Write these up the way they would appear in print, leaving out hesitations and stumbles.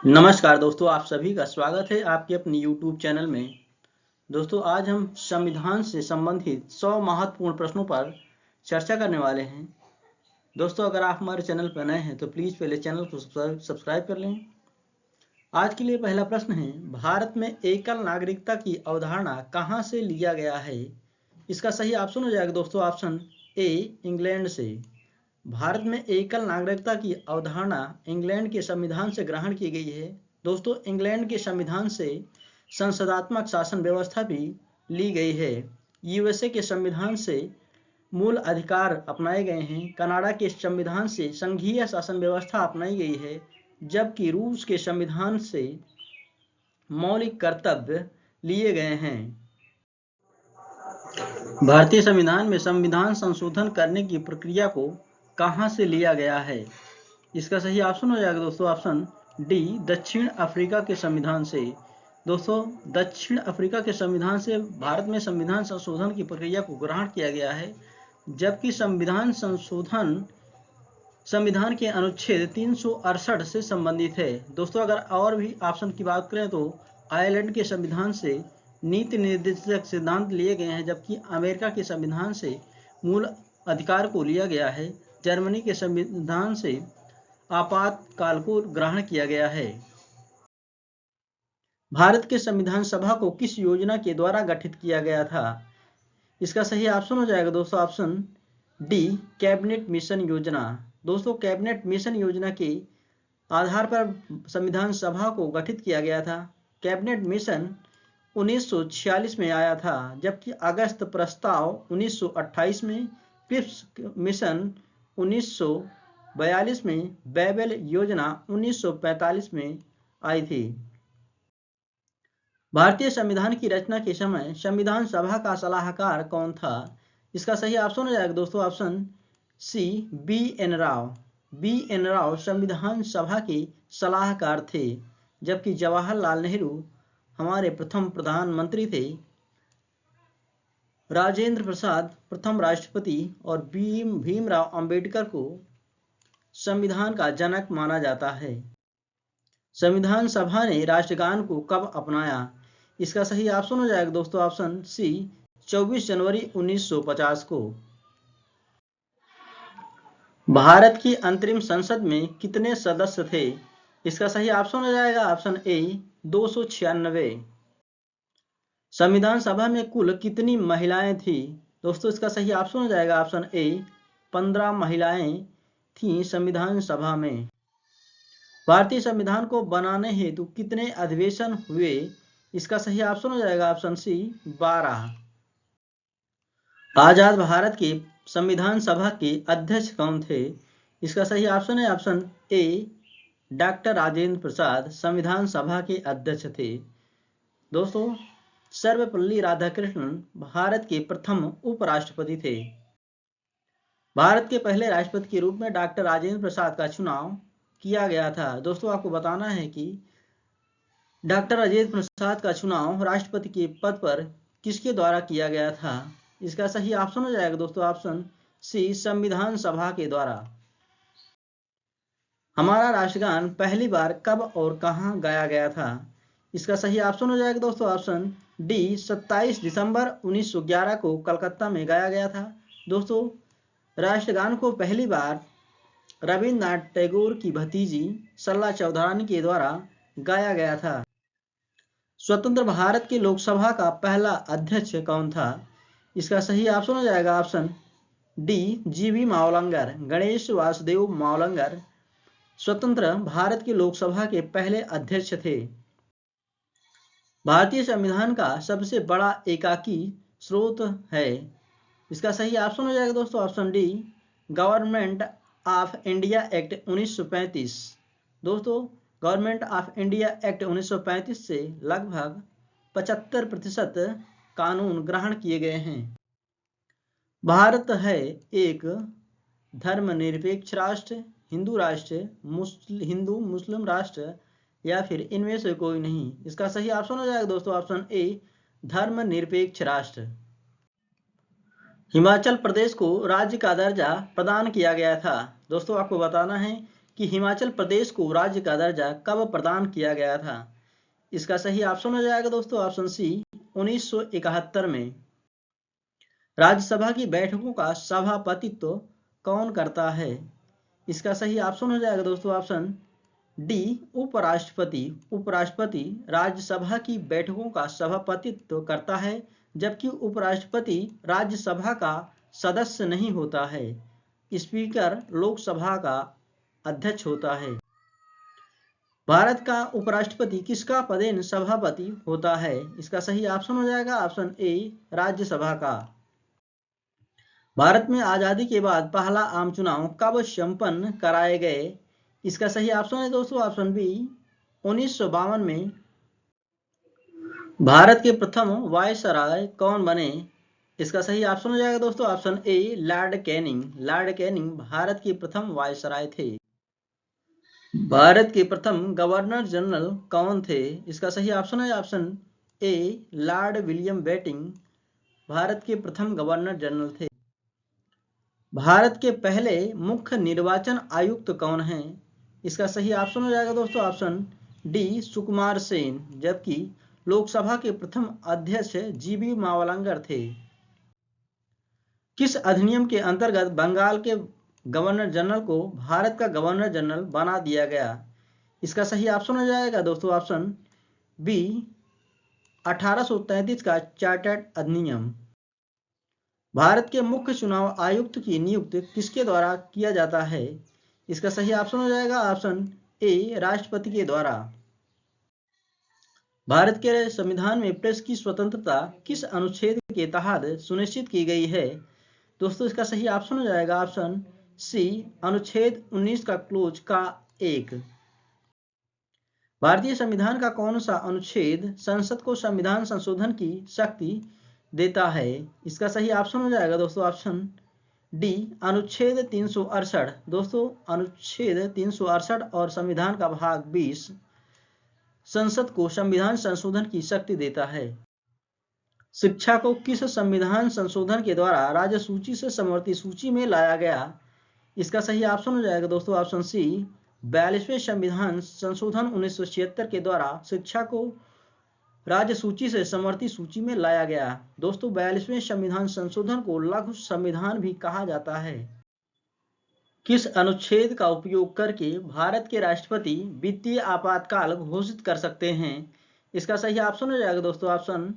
नमस्कार दोस्तों, आप सभी का स्वागत है आपके अपने YouTube चैनल में। दोस्तों, आज हम संविधान से संबंधित 100 महत्वपूर्ण प्रश्नों पर चर्चा करने वाले हैं। दोस्तों, अगर आप हमारे चैनल पर नए हैं तो प्लीज़ पहले चैनल को सब्सक्राइब कर लें। आज के लिए पहला प्रश्न है, भारत में एकल नागरिकता की अवधारणा कहाँ से लिया गया है? इसका सही ऑप्शन हो जाएगा दोस्तों ऑप्शन ए, इंग्लैंड से। भारत में एकल नागरिकता की अवधारणा इंग्लैंड के संविधान से ग्रहण की गई है। दोस्तों, इंग्लैंड के संविधान से संसदात्मक शासन व्यवस्था भी ली गई है। यूएसए के संविधान से मूल अधिकार अपनाए गए हैं। कनाडा के संविधान से संघीय शासन व्यवस्था अपनाई गई है, जबकि रूस के संविधान से मौलिक कर्तव्य लिए गए हैं। भारतीय संविधान में संविधान संशोधन करने की प्रक्रिया को कहां से लिया गया है? इसका सही ऑप्शन हो जाएगा दोस्तों ऑप्शन डी, दक्षिण अफ्रीका के संविधान से। दोस्तों, दक्षिण अफ्रीका के संविधान से भारत में संविधान संशोधन की प्रक्रिया को ग्रहण किया गया है, जबकि संविधान संशोधन संविधान के अनुच्छेद 368 से संबंधित है। दोस्तों, अगर और भी ऑप्शन की बात करें तो आयरलैंड के संविधान से नीति निर्देशक सिद्धांत लिए गए हैं, जबकि अमेरिका के संविधान से मूल अधिकार को लिया गया है। जर्मनी के संविधान से आपातकाल को ग्रहण किया गया है। भारत के संविधान सभा को किस योजना के द्वारा गठित किया गया था? इसका सही ऑप्शन हो जाएगा दोस्तों ऑप्शन डी, कैबिनेट मिशन योजना। दोस्तों, कैबिनेट मिशन योजना के आधार पर संविधान सभा को गठित किया गया था। कैबिनेट मिशन 1946 में आया था, जबकि अगस्त प्रस्ताव 1928 में, क्रिप्स मिशन 1942 में, बैबल योजना 1945 में आई थी। भारतीय संविधान की रचना के समय संविधान सभा का सलाहकार कौन था? इसका सही ऑप्शन हो जाएगा दोस्तों ऑप्शन सी, बी एन राव। बी एन राव संविधान सभा के सलाहकार थे, जबकि जवाहरलाल नेहरू हमारे प्रथम प्रधानमंत्री थे। राजेंद्र प्रसाद प्रथम राष्ट्रपति और भीमराव अंबेडकर को संविधान का जनक माना जाता है। संविधान सभा ने राष्ट्रगान को कब अपनाया? इसका सही ऑप्शन हो जाएगा दोस्तों ऑप्शन सी, 24 जनवरी 1950 को। भारत की अंतरिम संसद में कितने सदस्य थे? इसका सही ऑप्शन हो जाएगा ऑप्शन ए, 296। संविधान सभा में कुल कितनी महिलाएं थी? दोस्तों, इसका सही ऑप्शन हो जाएगा ऑप्शन ए, 15 महिलाएं थीं संविधान सभा में। भारतीय संविधान को बनाने हेतु कितने अधिवेशन हुए? इसका सही ऑप्शन हो जाएगा ऑप्शन सी, 12। आजाद भारत के संविधान सभा के अध्यक्ष कौन थे? इसका सही ऑप्शन है option A, doctor Rajendra Prasad संविधान सभा के अध्यक्ष थे। दोस्तों, सर्वपल्ली राधाकृष्णन भारत के प्रथम उपराष्ट्रपति थे। भारत के पहले राष्ट्रपति के रूप में डॉक्टर राजेंद्र प्रसाद का चुनाव किया गया था। दोस्तों, आपको बताना है कि डॉक्टर राजेंद्र प्रसाद का चुनाव राष्ट्रपति के पद पर किसके द्वारा किया गया था? इसका सही ऑप्शन हो जाएगा दोस्तों ऑप्शन सी, संविधान सभा के द्वारा। हमारा राष्ट्रगान पहली बार कब और कहां गाया गया था? इसका सही ऑप्शन हो जाएगा दोस्तों ऑप्शन डी, 27 दिसंबर 1911 को कलकत्ता में गाया गया था। दोस्तों, राष्ट्रगान को पहली बार रविन्द्रनाथ टैगोर की भतीजी सरला चौधरानी के द्वारा गाया गया था। स्वतंत्र भारत के लोकसभा का पहला अध्यक्ष कौन था? इसका सही ऑप्शन हो जाएगा ऑप्शन डी, जीवी मावलंकर। गणेश वासुदेव मावलंकर स्वतंत्र भारत के लोकसभा के पहले अध्यक्ष थे। भारतीय संविधान का सबसे बड़ा एकाकी स्रोत है। इसका सही ऑप्शन हो जाएगा दोस्तों option D, government of India act 1935। दोस्तों, गवर्नमेंट ऑफ इंडिया एक्ट 1935 से लगभग 75% कानून ग्रहण किए गए हैं। भारत है एक धर्मनिरपेक्ष राष्ट्र, हिंदू राष्ट्र, हिंदू मुस्लिम राष्ट्र या फिर इनमें से कोई नहीं? इसका सही ऑप्शन हो जाएगा दोस्तों ऑप्शन ए, धर्मनिरपेक्ष राष्ट्र। हिमाचल प्रदेश को राज्य का दर्जा प्रदान किया गया था। दोस्तों, आपको बताना है कि हिमाचल प्रदेश को राज्य का दर्जा कब प्रदान किया गया था? इसका सही ऑप्शन हो जाएगा दोस्तों ऑप्शन सी 1971 में। राज्यसभा की बैठकों का सभापतित्व कौन करता है? इसका सही ऑप्शन हो जाएगा दोस्तों ऑप्शन डी उपराष्ट्रपति। उपराष्ट्रपति राज्यसभा की बैठकों का सभापतित्व करता है, जबकि उपराष्ट्रपति राज्यसभा का सदस्य नहीं होता है। स्पीकर लोकसभा का अध्यक्ष होता है। भारत का उपराष्ट्रपति किसका पदेन सभापति होता है? इसका सही ऑप्शन हो जाएगा ऑप्शन ए राज्यसभा का। भारत में आजादी के बाद पहला आम चुनाव कब संपन्न कराए गए? इसका सही ऑप्शन है दोस्तों ऑप्शन बी 1952 में। भारत के प्रथम वायसराय कौन बने? इसका सही ऑप्शन हो जाएगा दोस्तों option A Lord Canning. Lord Canning Bharat के प्रथम वायसराय थे। भारत के प्रथम गवर्नर जनरल कौन थे? इसका सही ऑप्शन है option A Lord William Bentinck Bharat के प्रथम गवर्नर जनरल थे। भारत के पहले मुख्य निर्वाचन आयुक्त कौन हैं? इसका सही ऑप्शन हो जाएगा दोस्तों ऑप्शन डी सुकुमार सेन, जबकि लोकसभा के प्रथम अध्यक्ष जीबी मावलंकर थे। किस अधिनियम के अंतर्गत बंगाल के गवर्नर जनरल को भारत का गवर्नर जनरल बना दिया गया? इसका सही ऑप्शन हो जाएगा दोस्तों ऑप्शन बी 1833 का चार्टर्ड अधिनियम। भारत के मुख्य चुनाव आयुक्त की नियुक्ति किसके द्वारा किया जाता है? इसका सही ऑप्शन हो जाएगा ऑप्शन ए राष्ट्रपति के द्वारा। भारत के संविधान में प्रेस की स्वतंत्रता किस अनुच्छेद के तहत सुनिश्चित की गई है? दोस्तों इसका सही ऑप्शन हो जाएगा ऑप्शन सी अनुच्छेद 19 का क्लोज का 1। भारतीय संविधान का कौन सा अनुच्छेद संसद को संविधान संशोधन की शक्ति देता है? इसका सही ऑप्शन हो जाएगा दोस्तों ऑप्शन डी अनुच्छेद 368। दोस्तों अनुच्छेद 368 और संविधान का भाग 20 संसद को संविधान संशोधन की शक्ति देता है। शिक्षा को किस संविधान संशोधन के द्वारा राज्य सूची से समवर्ती सूची में लाया गया? इसका सही ऑप्शन हो जाएगा दोस्तों ऑप्शन सी 42वें संविधान संशोधन 1976 के द्वारा शिक्षा को राज्य सूची से समवर्ती सूची में लाया गया। दोस्तों 42वें संविधान संशोधन को लघु संविधान भी कहा जाता है। किस अनुच्छेद का उपयोग करके भारत के राष्ट्रपति वित्तीय आपातकाल घोषित कर सकते हैं? इसका सही ऑप्शन हो जाएगा दोस्तों ऑप्शन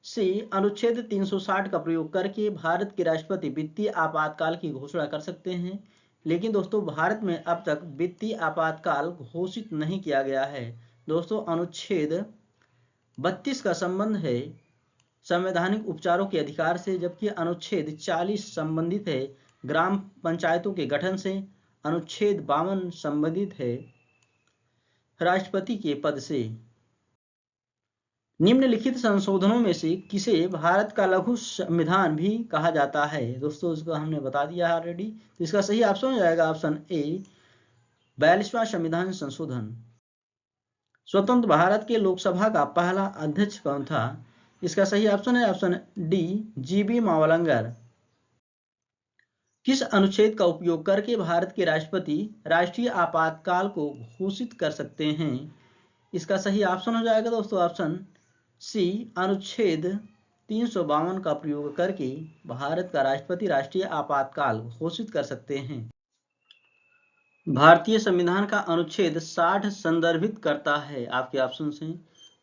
सी अनुच्छेद 360 का प्रयोग करके भारत के राष्ट्रपति वित्तीय आपातकाल की घोषणा कर सकते हैं। लेकिन दोस्तों भारत में अब तक वित्तीय आपातकाल घोषित नहीं किया गया है। दोस्तों अनुच्छेद 32 का संबंध है संवैधानिक उपचारों के अधिकार से, जबकि अनुच्छेद 40 संबंधित है ग्राम पंचायतों के गठन से। अनुच्छेद 52 संबंधित है राष्ट्रपति के पद से। निम्नलिखित संशोधनों में से किसे भारत का लघु संविधान भी कहा जाता है? दोस्तों इसको हमने बता दिया ऑलरेडी, तो इसका सही ऑप्शन हो जाएगा ऑप्शन ए 42वां संविधान संशोधन। स्वतंत्र भारत के लोकसभा का पहला अध्यक्ष कौन था? इसका सही ऑप्शन है ऑप्शन डी जीबी मावलंकर। किस अनुच्छेद का उपयोग करके भारत के राष्ट्रपति राष्ट्रीय आपातकाल को घोषित कर सकते हैं? इसका सही ऑप्शन हो जाएगा दोस्तों ऑप्शन सी अनुच्छेद 352 का प्रयोग करके भारत का राष्ट्रपति राष्ट्रीय आपातकाल घोषित कर सकते हैं। भारतीय संविधान का अनुच्छेद 60 संदर्भित करता है आपके ऑप्शन से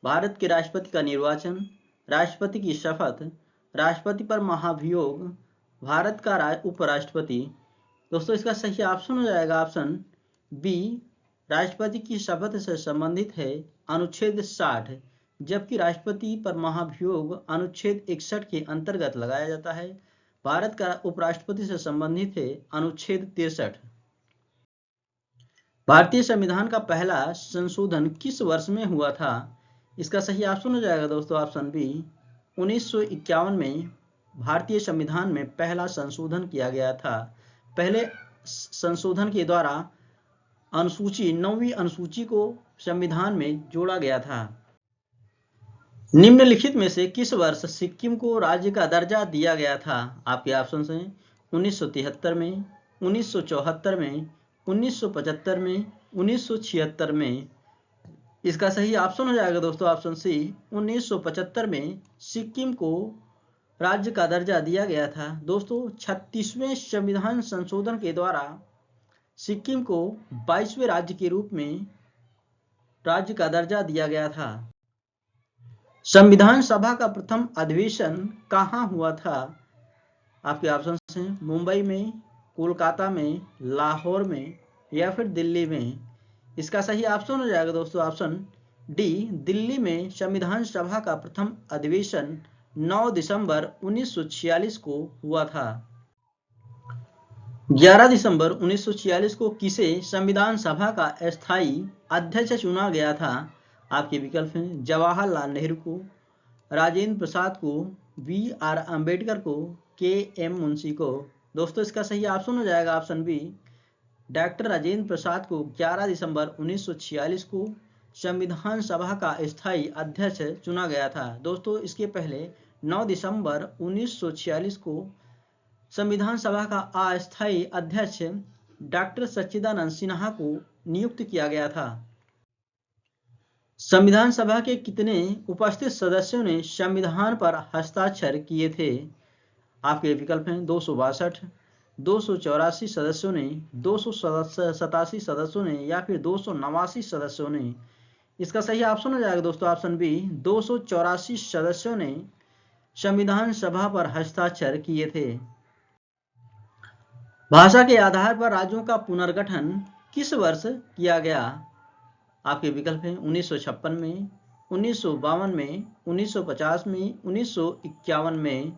भारत के राष्ट्रपति का निर्वाचन, राष्ट्रपति की शपथ, राष्ट्रपति पर महाभियोग, भारत का उपराष्ट्रपति। दोस्तों इसका सही ऑप्शन हो जाएगा ऑप्शन बी राष्ट्रपति की शपथ से संबंधित है अनुच्छेद 60, जबकि राष्ट्रपति पर महाभियोग अनुच्छेद 61 के अंतर्गत लगाया जाता है। भारत का उपराष्ट्रपति से संबंधित है अनुच्छेद 63। भारतीय संविधान का पहला संशोधन किस वर्ष में हुआ था? इसका सही ऑप्शन हो जाएगा दोस्तों ऑप्शन बी 1951 में भारतीय संविधान में पहला संशोधन किया गया था। पहले संशोधन के द्वारा अनुसूची 9वीं अनुसूची को संविधान में जोड़ा गया था। निम्नलिखित में से किस वर्ष सिक्किम को राज्य का दर्जा दिया गया था? आपके ऑप्शन हैं 1973 में, 1974 में, 1975 में, 1976 में। इसका सही ऑप्शन हो जाएगा दोस्तों ऑप्शन सी, 1975 में सिक्किम को राज्य का दर्जा दिया गया था। दोस्तों 36वें संविधान संशोधन के द्वारा सिक्किम को 22वें राज्य के रूप में राज्य का दर्जा दिया गया था। संविधान सभा का प्रथम अधिवेशन कहाँ हुआ था? आपके ऑप्शन हैं मुंबई में, कोलकाता में, लाहौर में या फिर दिल्ली में। इसका सही ऑप्शन हो जाएगा दोस्तों ऑप्शन डी, दिल्ली में संविधान सभा का प्रथम अधिवेशन 9 दिसंबर 1946 को हुआ था। 11 दिसंबर 1946 को किसे संविधान सभा का अस्थायी अध्यक्ष चुना गया था? आपके विकल्प हैं जवाहरलाल नेहरू को, राजेंद्र प्रसाद को, बी.आर. अम्बेडकर को, के.एम. मुंशी को। दोस्तों इसका सही ऑप्शन हो जाएगा option B, doctor Rajendra Prasad को 11 दिसंबर 1946 को संविधान सभा का स्थायी अध्यक्ष चुना गया था। दोस्तों इसके पहले 9 दिसंबर 1946 को संविधान सभा का अस्थायी अध्यक्ष डॉक्टर सच्चिदानंद सिन्हा को नियुक्त किया गया था। संविधान सभा के कितने उपस्थित सदस्यों ने संविधान पर हस्ताक्षर किए थे? आपके विकल्प हैं 262, 284 सदस्यों ने, 287 सदस्यों ने या फिर 289 सदस्यों ने। इसका सही ऑप्शन हो जाएगा दोस्तों ऑप्शन बी, 284 सदस्यों ने संविधान सभा पर हस्ताक्षर किए थे। भाषा के आधार पर राज्यों का पुनर्गठन किस वर्ष किया गया? आपके विकल्प हैं 1956 में, 1952 में, 1950 में, 1951 में।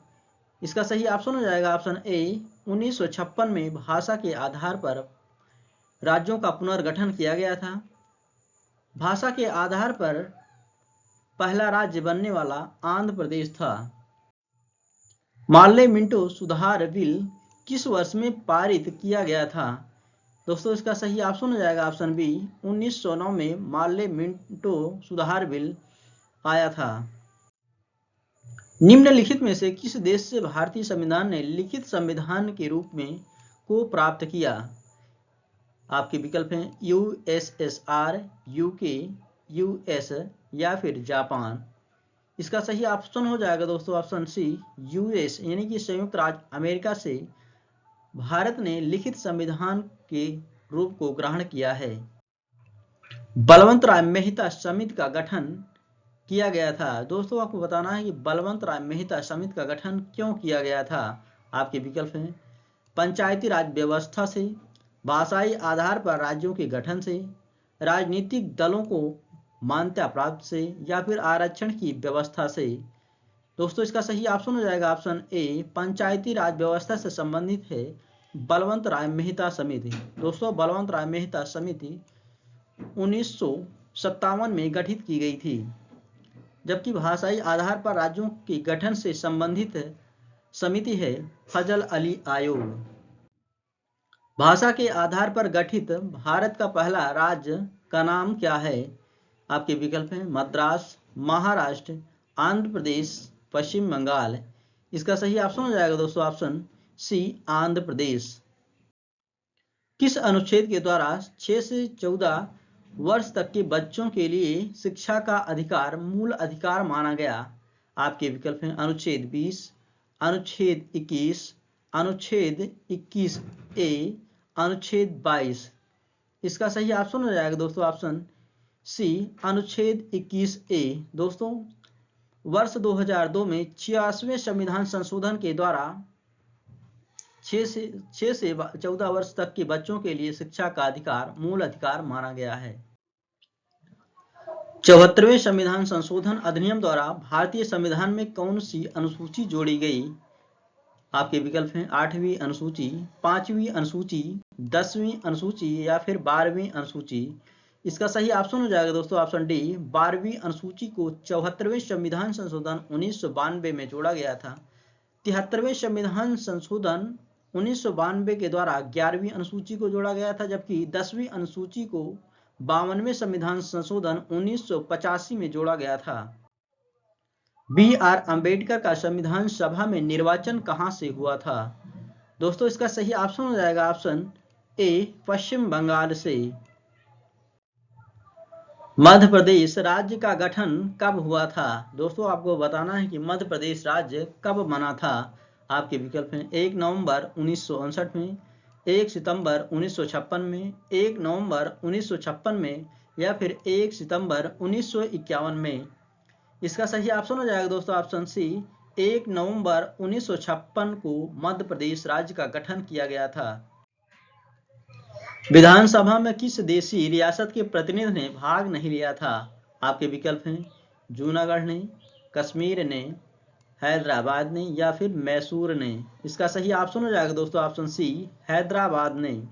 इसका सही ऑप्शन हो जाएगा ऑप्शन ए, 1956 में भाषा के आधार पर राज्यों का पुनर्गठन किया गया था। भाषा के आधार पर पहला राज्य बनने वाला आंध्र प्रदेश था। मार्ले मिंटो सुधार बिल किस वर्ष में पारित किया गया था? दोस्तों इसका सही ऑप्शन हो जाएगा ऑप्शन बी, 1909 में मार्ले मिंटो सुधार बिल आया था। निम्नलिखित में से किस देश से भारतीय संविधान ने लिखित संविधान के रूप में को प्राप्त किया? आपके विकल्प हैं यूएसएसआर, यूके, यूएस या फिर जापान। इसका सही ऑप्शन हो जाएगा दोस्तों ऑप्शन सी, यूएस यानी कि संयुक्त राज्य अमेरिका से भारत ने लिखित संविधान के रूप को ग्रहण किया है। बलवंत राय मेहता समिति का गठन किया गया था। दोस्तों आपको बताना है कि बलवंत राय मेहता समिति का गठन क्यों किया गया था? आपके विकल्प हैं पंचायती राज व्यवस्था से, भाषाई आधार पर राज्यों के गठन से, राजनीतिक दलों को मान्यता प्राप्त से या फिर आरक्षण की व्यवस्था से। दोस्तों इसका सही ऑप्शन हो जाएगा ऑप्शन ए, पंचायती राज व्यवस्था से संबंधित है बलवंत राय मेहता समिति। दोस्तों बलवंत राय मेहता समिति 1957 में गठित की गई थी, जबकि भाषाई आधार पर राज्यों के गठन से संबंधित समिति है फजल अली आयोग। भाषा के आधार पर गठित भारत का पहला राज्य का नाम क्या है? आपके विकल्प हैं मद्रास, महाराष्ट्र, आंध्र प्रदेश, पश्चिम बंगाल। इसका सही ऑप्शन हो जाएगा दोस्तों ऑप्शन सी, आंध्र प्रदेश। किस अनुच्छेद के द्वारा 6 से 14 वर्ष तक के बच्चों के लिए शिक्षा का अधिकार मूल अधिकार माना गया? आपके विकल्प हैं अनुच्छेद 20, अनुच्छेद 21, अनुच्छेद 21 ए, अनुच्छेद 22। इसका सही ऑप्शन हो जाएगा दोस्तों ऑप्शन सी, अनुच्छेद 21 ए। दोस्तों वर्ष 2002 में 86वें संविधान संशोधन के द्वारा 6 से 14 वर्ष तक के बच्चों के लिए शिक्षा का अधिकार मूल अधिकार माना गया है। 74वें संविधान संशोधन अधिनियम द्वारा भारतीय संविधान में कौन सी अनुसूची जोड़ी गई? आपके विकल्प हैं 8वीं अनुसूची, 5वीं अनुसूची, 10वीं अनुसूची या फिर 12वीं अनुसूची। इसका सही ऑप्शन हो जाएगा दोस्तों ऑप्शन डी, 12वीं अनुसूची को 74वें संविधान संशोधन 1992 में जोड़ा गया था। 73वें संविधान संशोधन 1992 के द्वारा 11वीं अनुसूची को जोड़ा गया था, जबकि 10वीं अनुसूची को 52वें संविधान संशोधन 1985 में जोड़ा गया था। बी.आर. अम्बेडकर का संविधान सभा में निर्वाचन कहां से हुआ था? दोस्तों इसका सही ऑप्शन हो जाएगा ऑप्शन ए पश्चिम बंगाल से। मध्य प्रदेश राज्य का गठन कब हुआ था? दोस्तों आपको बताना है कि मध्य प्रदेश राज्य कब बना था। आपके विकल्प हैं 1 नवंबर 1959 में, 1 सितंबर 1956 में, 1 नवंबर 1956 में या फिर 1 सितंबर 1951 में। इसका सही ऑप्शन हो जाएगा दोस्तों ऑप्शन सी, 1 नवंबर 1956 को मध्य प्रदेश राज्य का गठन किया गया था। विधानसभा में किस देशी रियासत के प्रतिनिधि ने भाग नहीं लिया था? आपके विकल्प हैं जूनागढ़ ने, कश्मीर ने, हैदराबाद ने या फिर मैसूर ने। इसका सही ऑप्शन हो जाएगा दोस्तों ऑप्शन सी, हैदराबाद ने।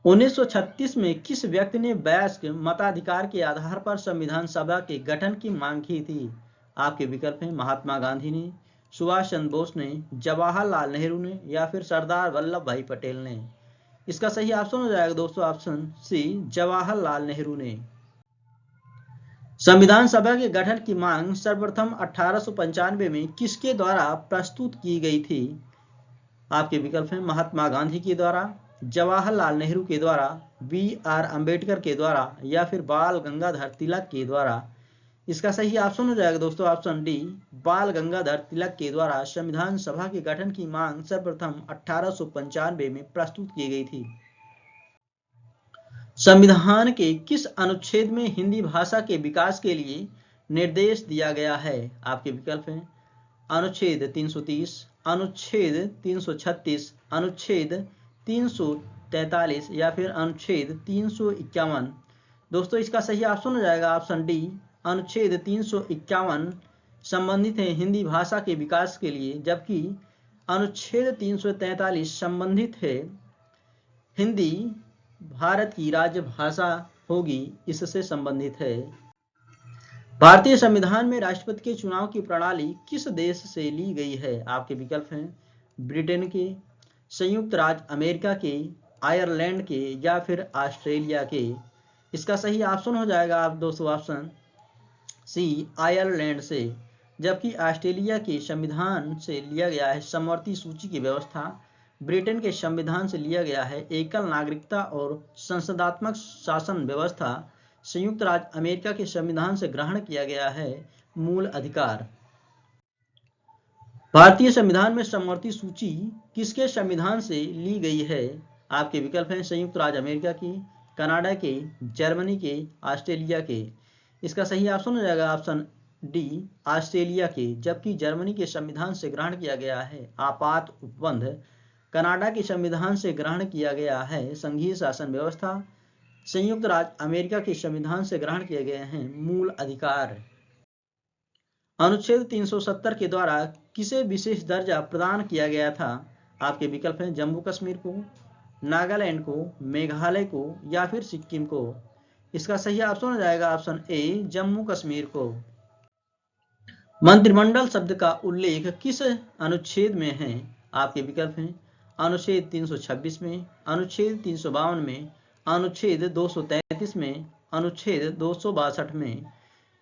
1936 में किस व्यक्ति ने वयस्क मताधिकार के आधार पर संविधान सभा के गठन की मांग की थी? आपके विकल्प हैं महात्मा गांधी ने, सुभाष चंद्र बोस ने, जवाहरलाल नेहरू ने या फिर सरदार वल्लभ भाई पटेल ने। इसका सही ऑप्शन हो जाएगा दोस्तों ऑप्शन सी, जवाहरलाल नेहरू ने। संविधान सभा के गठन की मांग सर्वप्रथम 1895 में किसके द्वारा प्रस्तुत की गई थी? आपके विकल्प हैं महात्मा गांधी के द्वारा, जवाहरलाल नेहरू के द्वारा, B.R. अम्बेडकर के द्वारा या फिर बाल गंगाधर तिलक के द्वारा। इसका सही ऑप्शन हो जाएगा दोस्तों ऑप्शन डी, बाल गंगाधर तिलक के द्वारा संविधान सभा के गठन की मांग सर्वप्रथम 1895 में प्रस्तुत की गई थी। संविधान के किस अनुच्छेद में हिंदी भाषा के विकास के लिए निर्देश दिया गया है? आपके विकल्प हैं अनुच्छेद 330, अनुच्छेद 336, अनुच्छेद 343 या फिर अनुच्छेद 351। दोस्तों इसका सही ऑप्शन हो जाएगा ऑप्शन डी, अनुच्छेद 351 संबंधित है हिंदी भाषा के विकास के लिए, जबकि अनुच्छेद 343 संबंधित है हिंदी भारत की राज्य भाषा होगी, इससे संबंधित है। भारतीय संविधान में राष्ट्रपति के चुनाव की प्रणाली किस देश से ली गई है? आपके विकल्प हैं ब्रिटेन के, संयुक्त राज्य अमेरिका के, आयरलैंड के या फिर ऑस्ट्रेलिया के। इसका सही ऑप्शन हो जाएगा आप दोस्तों ऑप्शन सी, आयरलैंड से, जबकि ऑस्ट्रेलिया के संविधान से लिया गया है समवर्ती सूची की व्यवस्था, ब्रिटेन के संविधान से लिया गया है एकल नागरिकता और संसदात्मक शासन व्यवस्था, संयुक्त राज्य अमेरिका के संविधान से ग्रहण किया गया है मूल अधिकार। भारतीय संविधान में समवर्ती सूची किसके संविधान से ली गई है? आपके विकल्प हैं संयुक्त राज्य अमेरिका की, कनाडा के, जर्मनी के, ऑस्ट्रेलिया के। इसका सही ऑप्शन हो जाएगा ऑप्शन डी, ऑस्ट्रेलिया के, जबकि जर्मनी के संविधान से ग्रहण किया गया है आपात उपबंध, कनाडा के संविधान से ग्रहण किया गया है संघीय शासन व्यवस्था, संयुक्त राज्य अमेरिका के संविधान से ग्रहण किए गए हैं मूल अधिकार। अनुच्छेद 370 के द्वारा किसे विशेष दर्जा प्रदान किया गया था? आपके विकल्प हैं जम्मू कश्मीर को, नागालैंड को, मेघालय को या फिर सिक्किम को। इसका सही ऑप्शन हो जाएगा ऑप्शन ए, जम्मू कश्मीर को। मंत्रिमंडल शब्द का उल्लेख किस अनुच्छेद में है? आपके विकल्प हैं अनुच्छेद 326 में, अनुच्छेद 352 में, अनुच्छेद 233 में, अनुच्छेद 262 में।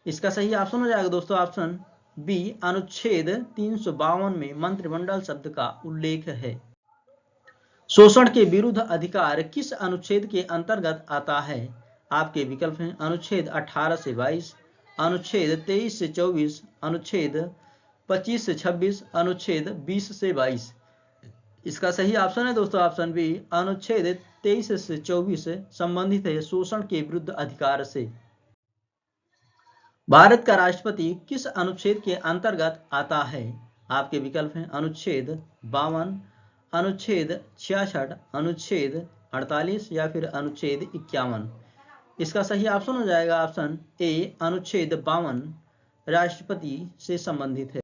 इसका सही ऑप्शन हो जाएगा दोस्तों ऑप्शन बी, अनुच्छेद 352 में मंत्रिमंडल शब्द का उल्लेख है। शोषण के विरुद्ध अधिकार किस अनुच्छेद के अंतर्गत आता है? आपके विकल्प हैं अनुच्छेद 18 से 22, अनुच्छेद 23 से 24, अनुच्छेद 25 से 26, अनुच्छेद 20 से 22। इसका सही ऑप्शन है दोस्तों ऑप्शन बी, अनुच्छेद 23 से 24 संबंधित है शोषण के विरुद्ध अधिकार से। भारत का राष्ट्रपति किस अनुच्छेद के अंतर्गत आता है? आपके विकल्प हैं अनुच्छेद 52, अनुच्छेद 66, अनुच्छेद 48 या फिर अनुच्छेद 51। इसका सही ऑप्शन हो जाएगा ऑप्शन ए, अनुच्छेद 52 राष्ट्रपति से संबंधित है।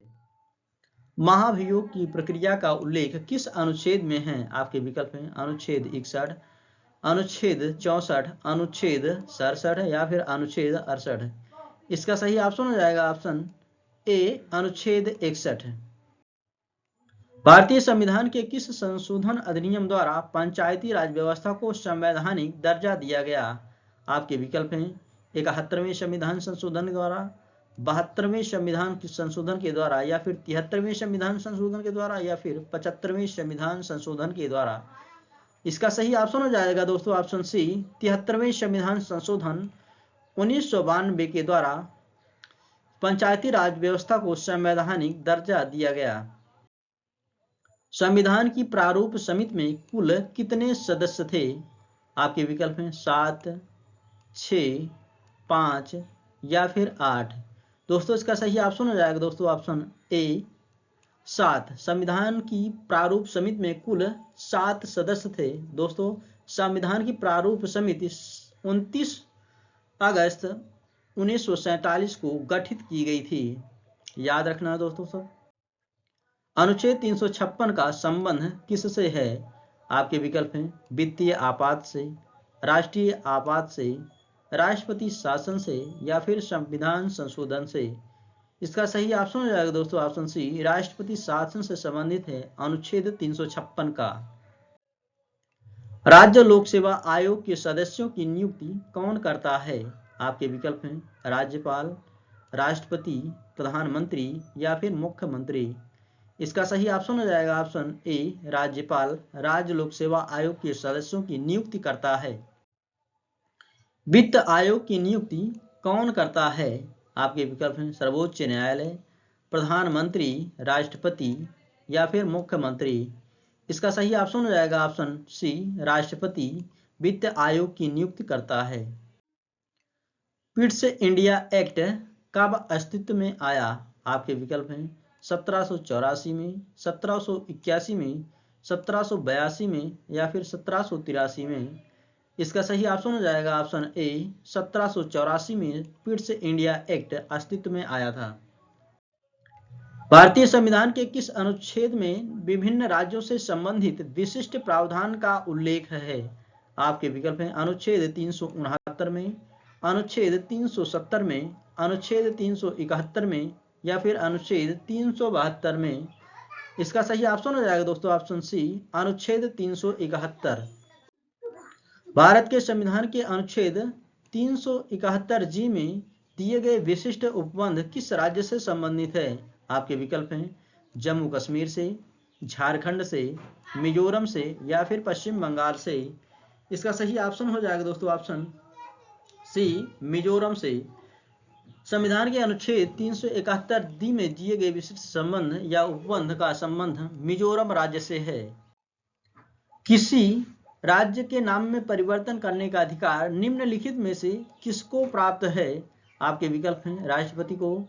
महाभियोग की प्रक्रिया का उल्लेख किस अनुच्छेद में है? आपके विकल्प हैं अनुच्छेद 61, अनुच्छेद 64, अनुच्छेद 67 या फिर अनुच्छेद 68। इसका सही ऑप्शन हो जाएगा ऑप्शन ए, अनुच्छेद 61। भारतीय संविधान के किस संशोधन अधिनियम द्वारा पंचायती राज व्यवस्था को संवैधानिक दर्जा दिया गया? आपके विकल्प हैं 71वें संविधान संशोधन के द्वारा, 72वें संविधान संशोधन के द्वारा या फिर 73वें संविधान संशोधन के द्वारा या फिर 75वें संविधान संशोधन के द्वारा। इसका सही ऑप्शन हो जाएगा दोस्तों ऑप्शन सी, 73वें संविधान संशोधन 1992 के द्वारा पंचायती राज व्यवस्था को संवैधानिक दर्जा दिया गया। संविधान की प्रारूप समिति में कुल कितने सदस्य थे? आपके विकल्प हैं 7, 6, 5 या फिर 8। दोस्तों इसका सही ऑप्शन हो जाएगा दोस्तों ऑप्शन ए 7। संविधान की प्रारूप समिति में कुल 7 सदस्य थे। दोस्तों संविधान की प्रारूप समिति 29 अगस्त 1947 को गठित की गई थी। याद रखना दोस्तों सब। अनुच्छेद 356 का संबंध किससे है? आपके विकल्प हैं वित्तीय आपात से, राष्ट्रीय आपात से, राष्ट्रपति शासन से या फिर संविधान संशोधन से। इसका सही ऑप्शन हो जाएगा दोस्तों ऑप्शन सी, राष्ट्रपति शासन से संबंधित है अनुच्छेद 356 का। राज्य लोक सेवा आयोग के सदस्यों की नियुक्ति कौन करता है? आपके विकल्प हैं राज्यपाल, राष्ट्रपति, प्रधानमंत्री या फिर मुख्यमंत्री। इसका सही ऑप्शन हो जाएगा ऑप्शन ए, राज्यपाल राज्य लोक सेवा आयोग के सदस्यों की नियुक्ति करता है। वित्त आयोग की नियुक्ति कौन करता है? आपके विकल्प हैं सर्वोच्च न्यायालय, प्रधानमंत्री, राष्ट्रपति या फिर मुख्यमंत्री। इसका सही ऑप्शन हो जाएगा ऑप्शन सी, राष्ट्रपति वित्त आयोग की नियुक्ति करता है। पिट्स इंडिया एक्ट कब अस्तित्व में आया? आपके विकल्प हैं 1784 में, 1781 में, 1782 में या फिर 1783 में। इसका सही ऑप्शन हो जाएगा ऑप्शन ए, 1784 में पिट्स इंडिया एक्ट अस्तित्व में आया था। भारतीय संविधान के किस अनुच्छेद में विभिन्न राज्यों से संबंधित विशिष्ट प्रावधान का उल्लेख है? आपके विकल्प हैं अनुच्छेद 369 में, अनुच्छेद 370 में, अनुच्छेद 371 में या फिर अनुच्छेद 372 में। इसका सही ऑप्शन हो जाएगा दोस्तों ऑप्शन सी, अनुच्छेद 371। भारत के संविधान के अनुच्छेद 371 जी में दिए गए विशिष्ट उपबंध किस राज्य से संबंधित है? आपके विकल्प हैं जम्मू कश्मीर से, झारखंड से, मिजोरम से या फिर पश्चिम बंगाल से। इसका सही ऑप्शन हो जाएगा दोस्तों ऑप्शन सी, मिजोरम से। संविधान के अनुच्छेद 371 डी में दिए गए विशिष्ट संबंध या उपबंध का संबंध मिजोरम राज्य से है। किसी राज्य के नाम में परिवर्तन करने का अधिकार निम्नलिखित में से किसको प्राप्त है? आपके विकल्प हैं राष्ट्रपति को,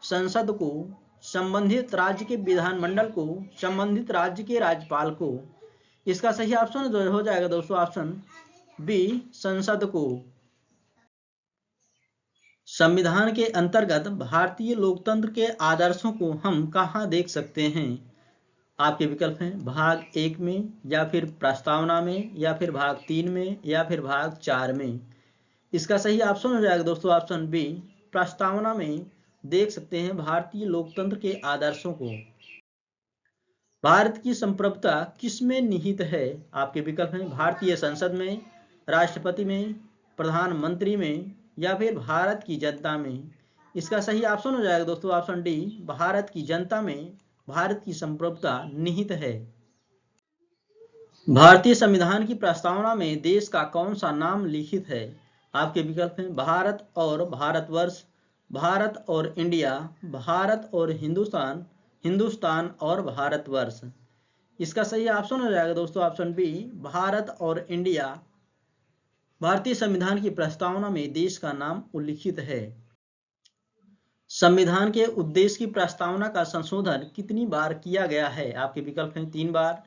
संसद को, संबंधित राज्य के विधानमंडल को, संबंधित राज्य के राज्यपाल को। इसका सही ऑप्शन हो जाएगा दोस्तों ऑप्शन बी, संसद को। संविधान के अंतर्गत भारतीय लोकतंत्र के आदर्शों को हम कहाँ देख सकते हैं? आपके विकल्प हैं भाग 1 में या फिर प्रस्तावना में या फिर भाग 3 में या फिर भाग 4 में। इसका सही ऑप्शन हो जाएगा दोस्तों ऑप्शन बी, प्रस्तावना में देख सकते हैं भारतीय लोकतंत्र के आदर्शों को। भारत की संप्रभुता किसमें निहित है? आपके विकल्प हैं भारतीय संसद में, राष्ट्रपति में, प्रधानमंत्री में या फिर भारत की जनता में। इसका सही ऑप्शन हो जाएगा दोस्तों ऑप्शन डी, भारत की जनता में भारत की संप्रभुता निहित है। भारतीय संविधान की प्रस्तावना में देश का कौन सा नाम लिखित है? आपके विकल्प हैं भारत और भारतवर्ष, भारत और इंडिया, भारत और हिंदुस्तान, हिंदुस्तान और भारतवर्ष। इसका सही ऑप्शन हो जाएगा दोस्तों ऑप्शन बी, भारत और इंडिया। भारतीय संविधान की प्रस्तावना में देश का नाम उल्लिखित है। संविधान के उद्देश्य की प्रस्तावना का संशोधन कितनी बार किया गया है? आपके विकल्प हैं 3 बार,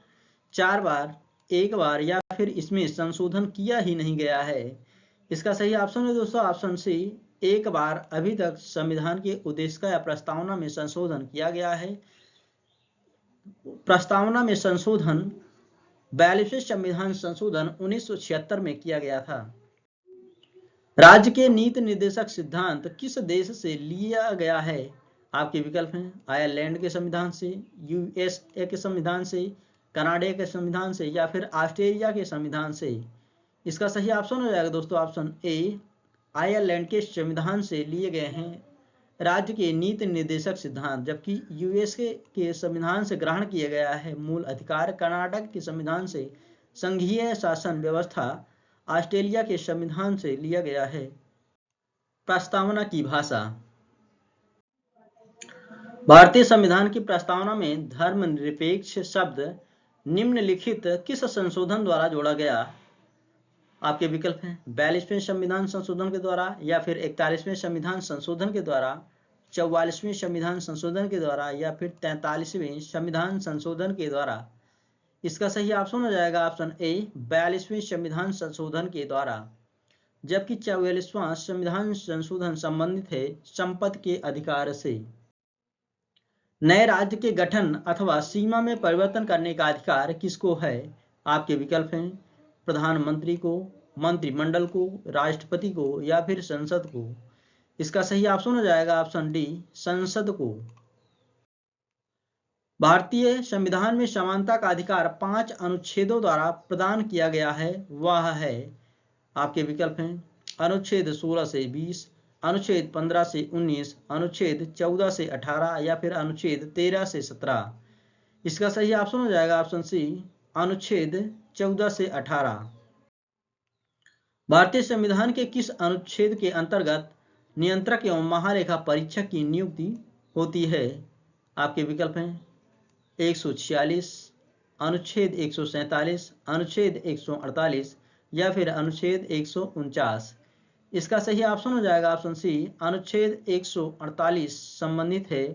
4 बार, 1 बार या फिर इसमें संशोधन किया ही नहीं गया है। इसका सही ऑप्शन है दोस्तों ऑप्शन सी, 1 बार अभी तक संविधान के उद्देश्य या प्रस्तावना में संशोधन किया गया है। प्रस्तावना में संशोधन 42वें संविधान संशोधन 1976 में किया गया था। राज्य के नीति निर्देशक सिद्धांत किस देश से लिया गया है? आपके विकल्प हैं आयरलैंड के संविधान से, यूएसए के संविधान से, कनाडा के संविधान से या फिर ऑस्ट्रेलिया के संविधान से। इसका सही ऑप्शन हो जाएगा दोस्तों ऑप्शन ए, आयरलैंड के संविधान से लिए गए हैं राज्य के नीति निर्देशक सिद्धांत, जबकि यूएसए के संविधान से ग्रहण किया गया है मूल अधिकार कर्नाटक के संविधान से संघीय शासन व्यवस्था ऑस्ट्रेलिया के संविधान से लिया गया है? प्रस्तावना की भाषा। भारतीय संविधान की प्रस्तावना में धर्मनिरपेक्ष शब्द निम्नलिखित किस संशोधन द्वारा जोड़ा गया? आपके विकल्प हैं 42वें संविधान संशोधन के द्वारा, या फिर 41वें संविधान संशोधन के द्वारा, 44वें संविधान संशोधन के द्वारा, या फिर 43वें संविधान संशोधन के द्वारा। इसका सही ऑप्शन हो जाएगा ऑप्शन ए 42वें संविधान संशोधन के द्वारा। जबकि 44वां संविधान संशोधन संबंधित है संपत्ति के अधिकार से। नए राज्य के गठन अथवा सीमा में परिवर्तन करने का अधिकार किसको है? आपके विकल्प हैं प्रधानमंत्री को, मंत्रिमंडल को, राष्ट्रपति को, या फिर संसद को। इसका सही ऑप्शन हो जाएगा ऑप्शन डी संसद को। भारतीय संविधान में समानता का अधिकार 5 अनुच्छेदों द्वारा प्रदान किया गया है, वह है। आपके विकल्प हैं अनुच्छेद 16 से 20, अनुच्छेद 15 से 19, अनुच्छेद 14 से 18, या फिर अनुच्छेद 13 से 17। इसका सही ऑप्शन हो जाएगा ऑप्शन सी अनुच्छेद 14 से 18। भारतीय संविधान के किस अनुच्छेद के अंतर्गत नियंत्रक एवं महालेखा परीक्षक की नियुक्ति होती है? आपके विकल्प हैं 146, अनुच्छेद 147, अनुच्छेद 148, या फिर अनुच्छेद 149। इसका सही ऑप्शन हो जाएगा ऑप्शन सी अनुच्छेद 148 संबंधित है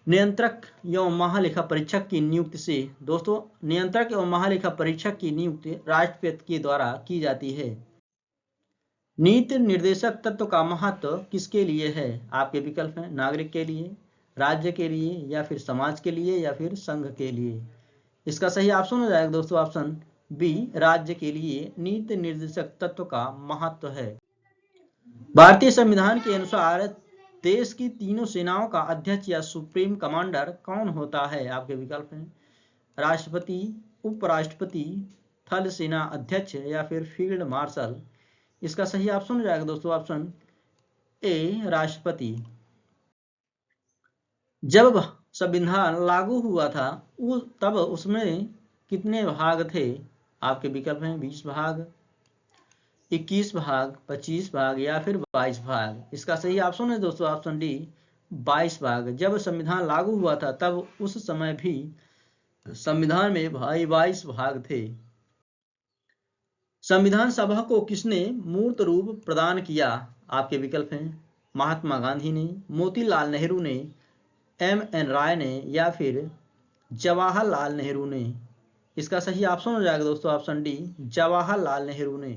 नियंत्रक एवं महालेखा परीक्षक की नियुक्ति से। दोस्तों, नियंत्रक एवं महालेखा परीक्षक की नियुक्ति राष्ट्रपति के द्वारा की जाती है। नीति निर्देशक तत्व का महत्व किसके लिए है? आपके विकल्प हैं नागरिक के लिए, राज्य के लिए, या फिर समाज के लिए, या फिर संघ के लिए। इसका सही ऑप्शन हो जाएगा दोस्तों ऑप्शन बी राज्य के लिए नीति निर्देशक तत्व का महत्व है। भारतीय संविधान के अनुसार देश की तीनों सेनाओं का अध्यक्ष या सुप्रीम कमांडर कौन होता है? आपके विकल्प हैं राष्ट्रपति, उपराष्ट्रपति, थल सेना अध्यक्ष, या फिर फील्ड मार्शल। इसका सही ऑप्शन हो जाएगा दोस्तों ऑप्शन ए राष्ट्रपति। जब संविधान लागू हुआ था तब उसमें कितने भाग थे? आपके विकल्प हैं 20 भाग, 21 भाग, 25 भाग, या फिर 22 भाग। इसका सही ऑप्शन है दोस्तों ऑप्शन डी 22 भाग। जब संविधान लागू हुआ था तब उस समय भी संविधान में 22 भाग थे। संविधान सभा को किसने मूर्त रूप प्रदान किया? आपके विकल्प हैं महात्मा गांधी ने, मोतीलाल नेहरू ने, एम.एन. राय ने, या फिर जवाहरलाल नेहरू ने। इसका सही ऑप्शन हो जाएगा दोस्तों ऑप्शन डी जवाहरलाल नेहरू ने।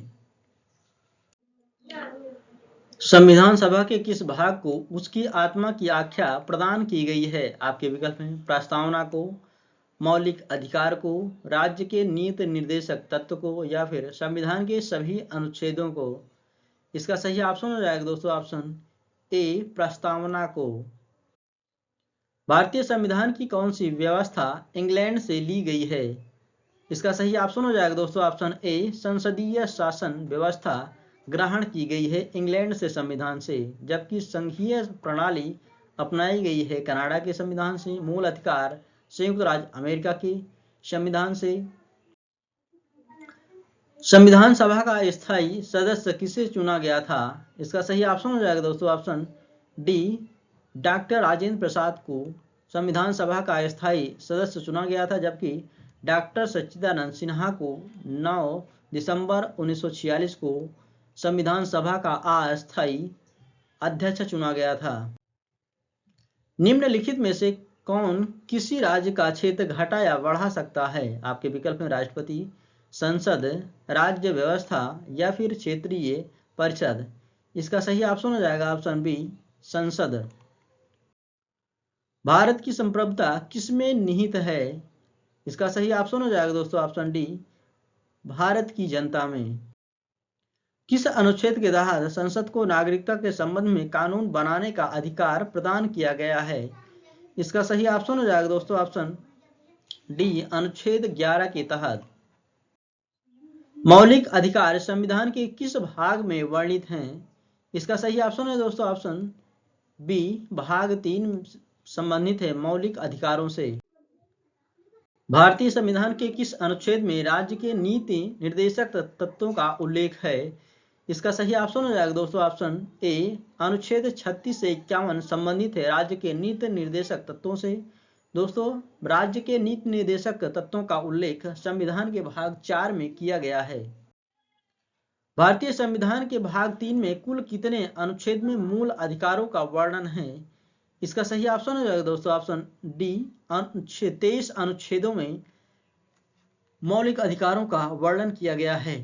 संविधान सभा के किस भाग को उसकी आत्मा की आख्या प्रदान की गई है? आपके विकल्प हैं प्रस्तावना को, मौलिक अधिकार को, राज्य के नीति निर्देशक तत्व को, या फिर संविधान के सभी अनुच्छेदों को। इसका सही ऑप्शन हो जाएगा दोस्तों ऑप्शन ए प्रस्तावना को। भारतीय संविधान की कौन सी व्यवस्था इंग्लैंड से ली गई है? इसका सही ऑप्शन हो जाएगा दोस्तों ऑप्शन ए संसदीय शासन व्यवस्था ग्रहण की गई है इंग्लैंड से संविधान से। जबकि संघीय प्रणाली अपनाई गई है कनाडा के संविधान से। मूल अधिकार संयुक्त राज्य अमेरिका के संविधान से। संविधान सभा का स्थायी सदस्य किसे चुना गया था? इसका सही ऑप्शन हो जाएगा दोस्तों option D doctor Rajendra Prasad को संविधान सभा का स्थायी सदस्य चुना गया था। जबकि डॉक्टर सच्चिदानंद सिन्हा को 9 दिसंबर 1946 को संविधान सभा का अस्थायी अध्यक्ष चुना गया था। निम्नलिखित में से कौन किसी राज्य का क्षेत्र घटा या बढ़ा सकता है? आपके विकल्प में राष्ट्रपति, संसद, राज्य व्यवस्था, या फिर क्षेत्रीय परिषद। इसका सही ऑप्शन हो जाएगा ऑप्शन बी संसद। भारत की संप्रभुता किसमें निहित है? इसका सही ऑप्शन हो जाएगा दोस्तों ऑप्शन डी भारत की जनता में। किस अनुच्छेद के तहत संसद को नागरिकता के संबंध में कानून बनाने का अधिकार प्रदान किया गया है? इसका सही ऑप्शन हो जाएगा दोस्तों ऑप्शन डी अनुच्छेद 11 के तहत। मौलिक अधिकार संविधान के किस भाग में वर्णित हैं? इसका सही ऑप्शन है दोस्तों ऑप्शन बी भाग 3 संबंधित है मौलिक अधिकारों से। भारतीय संविधान के किस अनुच्छेद में राज्य के नीति निर्देशक तत्वों का उल्लेख है? इसका सही ऑप्शन हो जाएगा दोस्तों ऑप्शन ए, अनुच्छेद 36 से 51 संबंधित है राज्य के नीति निर्देशक तत्वों से। दोस्तों, राज्य के नीति निर्देशक तत्वों का उल्लेख संविधान के भाग 4 में किया गया है। भारतीय संविधान के भाग 3 में कुल कितने अनुच्छेद में मूल अधिकारों का वर्णन है? इसका सही ऑप्शन हो जाएगा दोस्तों ऑप्शन डी, 23 अनुच्छेदों में मौलिक अधिकारों का वर्णन किया गया है।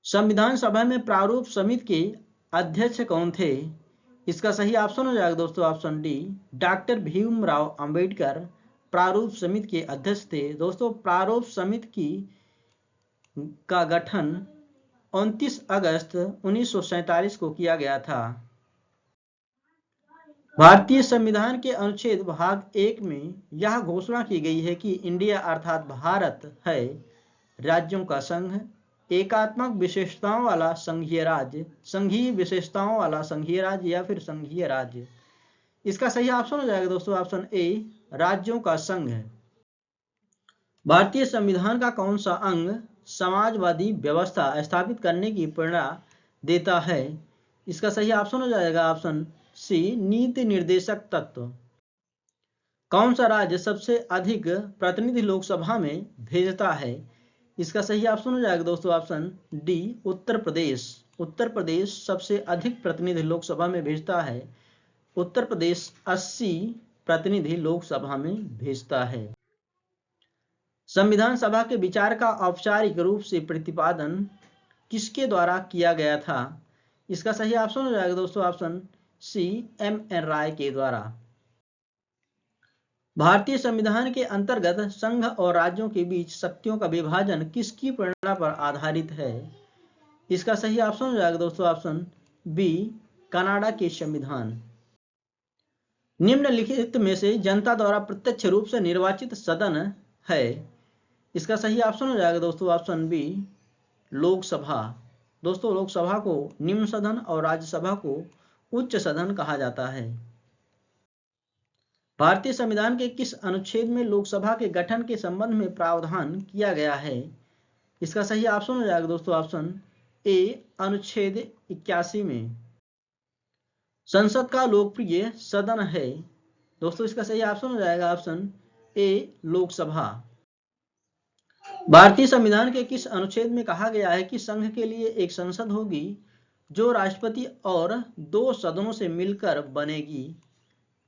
संविधान सभा में प्रारूप समिति के अध्यक्ष कौन थे? इसका सही ऑप्शन हो जाएगा दोस्तों option D, doctor Bhimrao Ambedkar प्रारूप समिति के अध्यक्ष थे। दोस्तों, प्रारूप समिति का गठन 29 अगस्त 1947 को किया गया था। भारतीय संविधान के अनुच्छेद भाग 1 में यह घोषणा की गई है कि इंडिया अर्थात भारत है राज्यों का संघ, एकात्मक विशेषताओं वाला संघीय राज्य, संघीय विशेषताओं वाला संघीय राज्य या फिर संघीय राज्य। इसका सही ऑप्शन हो जाएगा दोस्तों ऑप्शन ए, राज्यों का संघ है। भारतीय संविधान का कौन सा अंग समाजवादी व्यवस्था स्थापित करने की प्रेरणा देता है? इसका सही ऑप्शन हो जाएगा ऑप्शन सी, नीति निर्देशक तत्व। कौन सा राज्य सबसे अधिक प्रतिनिधि लोकसभा में भेजता है? इसका सही ऑप्शन हो जाएगा दोस्तों ऑप्शन डी, उत्तर प्रदेश। उत्तर प्रदेश सबसे अधिक प्रतिनिधि लोकसभा में भेजता है। उत्तर प्रदेश 80 प्रतिनिधि लोकसभा में भेजता है। संविधान सभा के विचार का औपचारिक रूप से प्रतिपादन किसके द्वारा किया गया था? इसका सही ऑप्शन हो जाएगा दोस्तों ऑप्शन सी, M.N. राय के द्वारा। भारतीय संविधान के अंतर्गत संघ और राज्यों के बीच शक्तियों का विभाजन किसकी प्रेरणा पर आधारित है? इसका सही ऑप्शन हो जाएगा दोस्तों ऑप्शन बी, कनाडा के संविधान। निम्नलिखित में से जनता द्वारा प्रत्यक्ष रूप से निर्वाचित सदन है? इसका सही ऑप्शन हो जाएगा दोस्तों ऑप्शन बी, लोकसभा। दोस्तों, लोकसभा को निम्न सदन और राज्यसभा को उच्च सदन कहा जाता है। भारतीय संविधान के किस अनुच्छेद में लोकसभा के गठन के संबंध में प्रावधान किया गया है? इसका सही ऑप्शन हो जाएगा दोस्तों ऑप्शन ए, अनुच्छेद 81 में। संसद का लोकप्रिय सदन है? दोस्तों, इसका सही ऑप्शन हो जाएगा ऑप्शन ए, लोकसभा। भारतीय संविधान के किस अनुच्छेद में कहा गया है कि संघ के लिए एक संसद होगी जो राष्ट्रपति और 2 सदनों से मिलकर बनेगी?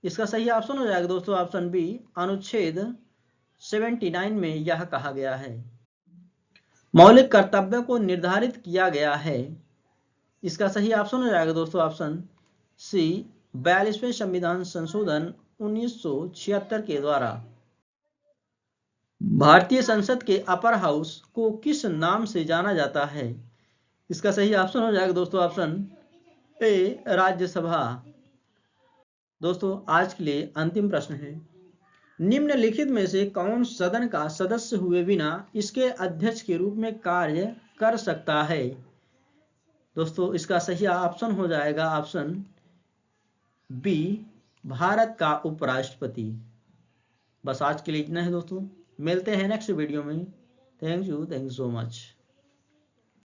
इसका सही ऑप्शन हो जाएगा दोस्तों ऑप्शन बी, अनुच्छेद 79 में यह कहा गया है। मौलिक कर्तव्यों को निर्धारित किया गया है? इसका सही ऑप्शन हो जाएगा दोस्तों ऑप्शन सी, 42वें संविधान संशोधन 1976 के द्वारा। भारतीय संसद के अपर हाउस को किस नाम से जाना जाता है? इसका सही ऑप्शन हो जाएगा दोस्तों ऑप्शन ए, राज्यसभा। दोस्तों, आज के लिए अंतिम प्रश्न है, निम्नलिखित में से कौन सदन का सदस्य हुए बिना इसके अध्यक्ष के रूप में कार्य कर सकता है? दोस्तों, इसका सही ऑप्शन हो जाएगा ऑप्शन बी, भारत का उपराष्ट्रपति। बस आज के लिए इतना है दोस्तों, मिलते हैं नेक्स्ट वीडियो में। Thank you so much.